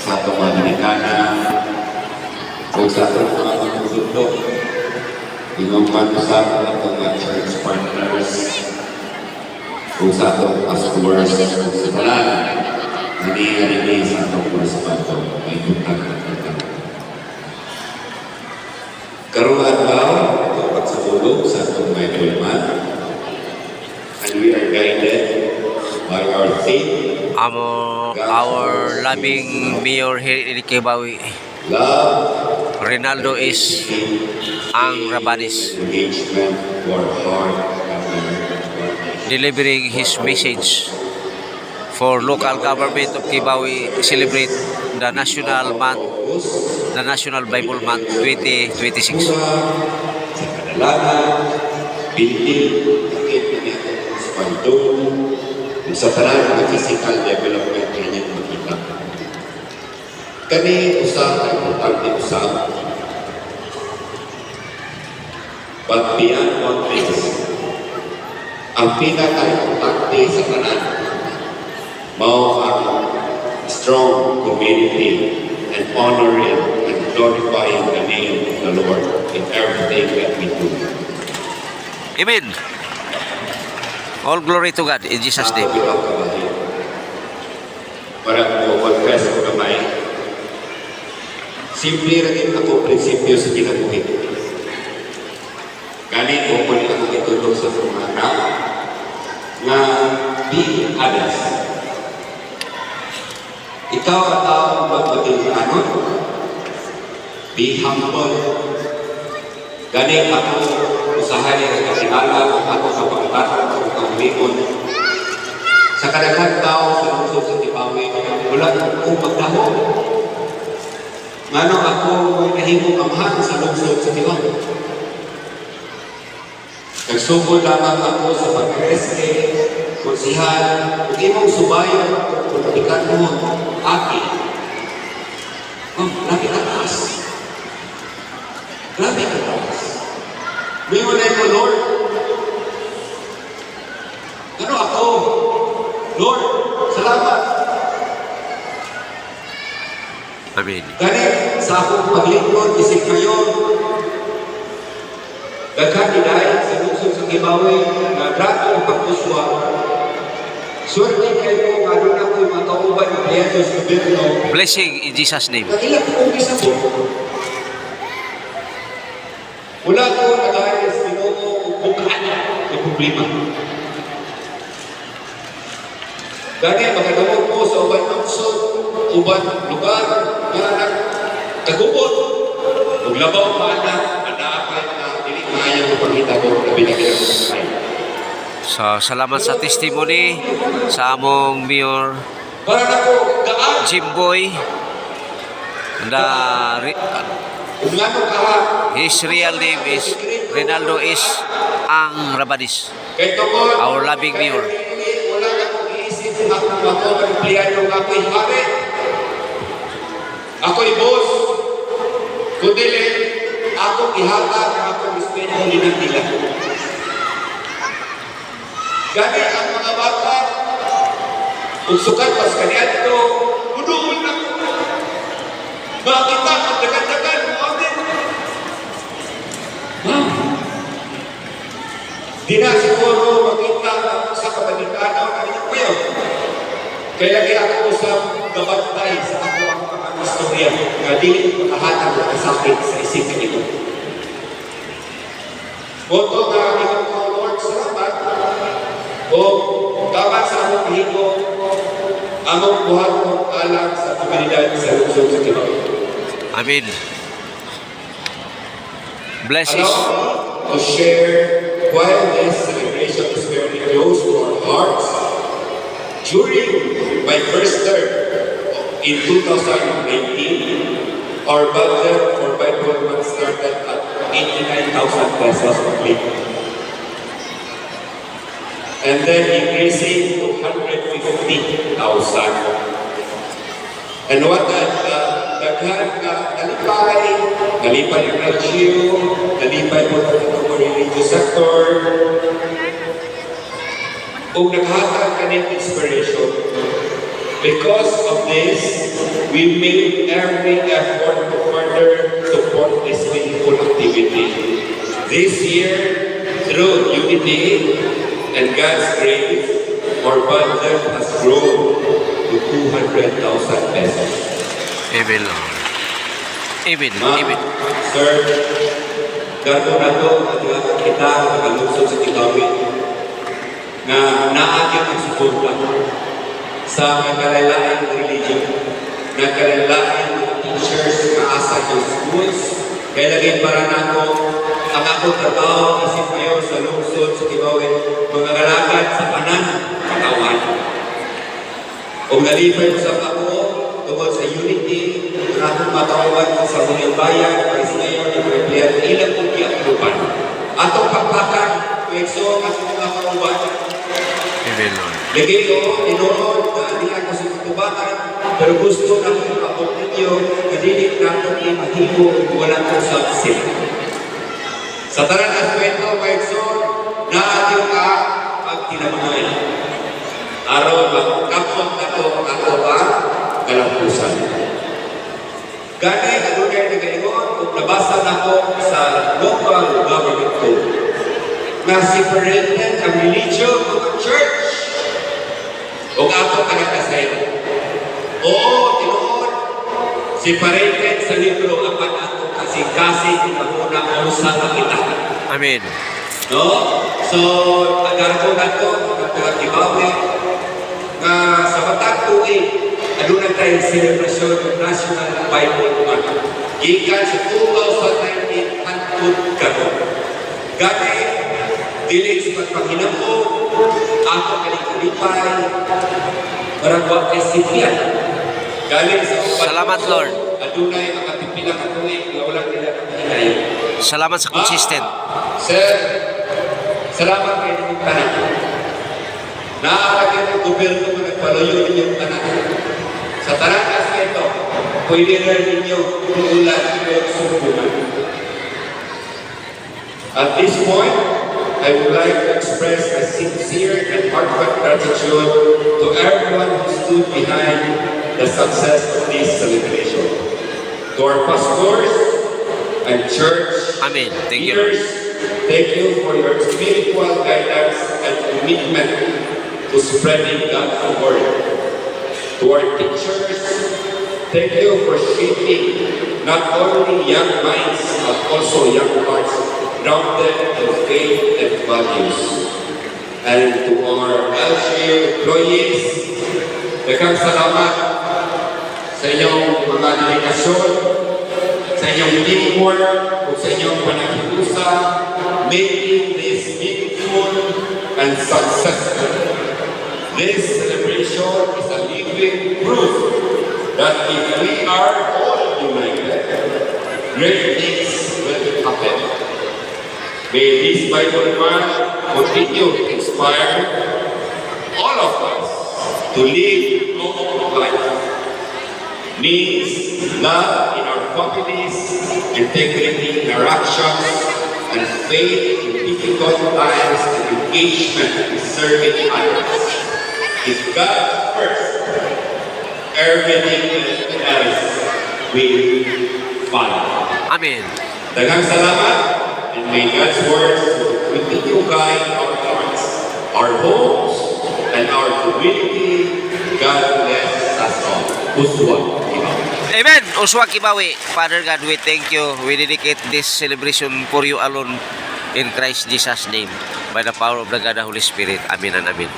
sa itong mga Dominicana, o sa itong mga magsundo, inuman sa itong mga church partners, o sa itong pastors, o sa talan, hindi sa itong correspondent, may butang na ito. Karuan ba itong pagsatulog sa itong Bible month, and we are guided by our theme, our loving Mayor here in Kibawi, love, Rinaldo is ang Rabanis, engagement for heart, delivering his message for local government of Kibawi celebrate the National Bible Month 2026. sa kadalanan, building, sa pagtulong, sa tanan ng physical development kanyang makita. Kani usap ay importante usap. But beyond all this, ang pinaka-importante sa tanan, mao ang strong community and honoring and glorifying the name of the Lord in everything that we do. Amen. All glory to God in Jesus' name. Para mo confess ko gamay. Simple rin ako prinsipyo sa kinabuhi. Gani ko po rin ako itulong sa pumana na be honest. Ikaw ang taong magpaging anon. Be humble. Gani ako usahan niya kakilala ako sa pagkatapos ng kaulion. Sa kadaghan tao sa lungsod sa Kibawi, wala akong magdahon. Ngano ako nahimong amahan sa lungsod sa Kibawi. Nagsugod lamang ako sa pag-reske, konsihan, kung imong subayan, kung nabikan mo, aki. Oh, grabe ka taas. Grabe ka taas. May ulay ko, Lord. Ano ako? Lord, salamat. Amen. Ganit sa akong paglingkod, isip kayo, daghan dahil sa lungsod sa Kibawi, na grabe ang pagkuswa. Swerte kayo kung ano na ko'y matauban ng Piedros Gobyerno. Blessing in Jesus' name. Nagilat kong isa po. Wala ko nag-ayos Ginoo bukaan ng problema. Gani, magandamot mo sa uban lungsod, uban lugar, nga nagkagubot. Huwag labaw pa na, anaapay na, hindi kaya mo pagkita ko na binagyan ko sa kayo. So, salamat sa testimony sa among Mayor Para na po, gaan, Jimboy. kung nga nung ka, His real name is Rinaldo is ang Rabanis, kay Tokon, our loving Mayor. wala na kong iisip ako empleyado ako'y hari. Ako'y boss. Kundi akong ihatag ang akong espiritu ng nila. Gani ang mga bata, kung sukat pas kanyan ito, unuhul na ko. Makita ang dagan-dagan mo amin. Di na siguro makita sa kabalikanaw na inyong kuya. Kaya lagi ako sa gabantay sa ako ang mga istorya nga di makahatag na sakit sa isipin ito. Boto nga ikaw ko, Lord, salamat. O dapat sa among higo, among buhat kong alam sa komunidad sa lungsod sa Kibawi. Amen. Bless Allow us. me to share why this celebration is very close to our hearts. During my first term in 2019, our budget for Bible month started at 89,000 pesos only. And then increasing to 150,000. And what daghan nalipay ang ratio, nalipay mo ng religious sector, o naghatag ka ng inspiration. Because of this, we made every effort to further support this meaningful activity. This year, through unity and God's grace, our budget has grown to 200,000 pesos. Amen, Lord. Amen. Ma'am, Amen. sir, gano'n na to, kita, nakalusot sa kitawin, na naagyan ang suporta sa nagkalalaan ng religion, nagkalalaan ng teachers, na asa ng schools, kaya laging para na ako, ang ako trabaho, isip kayo sa lungsod, sa kitawin, mga galagad sa panan, katawan. Kung nalipay sa ako, tungkol sa unity, na akong matawan sa mga bayan, para sa ngayon, i-prepare ilang kong kiaklupan. Atong pagpakan, kwekso, at mga kauban. Amen, Lord. Lagi ko, inoon, na hindi ako sa katubakan, pero gusto na kong kapag ninyo, kadinig na itong imahimo, walang kong subsil. Sa tarang aspeto, kwekso, na ating ka, ang tinamanay. Araw, magkapot na ito, ako ang kalampusan. Gani, adunay na ngayon, kung nabasa na ko sa local government code, na separated ang religion of the church. O ato ka nagkasayo. Oo, tinuod, separated sa libro, apat ato kasi pinaguna usa na kita. Amen. No? So, agarko na ito, nagkakakibawi, na sa matag tuig, aduna tayong celebration ng National Bible Month. Gikan sa 2019 hangtod karon. Gani dili sa pagpanghinabo ato kalikalipay maragwa kay Sipian. Galing sa Salamat, Lord. adunay makapipila ka tuig nga wala nila kahinay. Salamat sa consistent. Sir, salamat kayo ng tanan. Naawag yung gobyerno mo nagpalayo ninyong tanan. Sa tarang aspeto, pwede na ninyo tumulan ng sumpunan. At this point, I would like to express a sincere and heartfelt gratitude to everyone who stood behind the success of this celebration. To our pastors and church Amen. Thank you. leaders, thank you for your spiritual guidance and commitment to spreading God's word. To our teachers, thank you for shaping not only young minds but also young hearts grounded in faith and values. And to our LGU employees, daghang salamat sa inyong mga dedikasyon, sa inyong teamwork, o sa inyong panakiusa, making this meaningful and successful. This celebration is a living proof that if we are all united, great things will happen. May this Bible month continue to inspire all of us to live long life. Means love in our families, integrity in our actions, and faith in difficult times and engagement in serving others. If God first, everything else will follow. Amen. Daghang salamat, and may God's words continue guide our hearts, our homes, and our community. God bless us all. Uswa. Amen. Uswa Kibawi. Father God, we thank you. We dedicate this celebration for you alone in Christ Jesus' name. By the power of the God, the Holy Spirit. Amen and amen.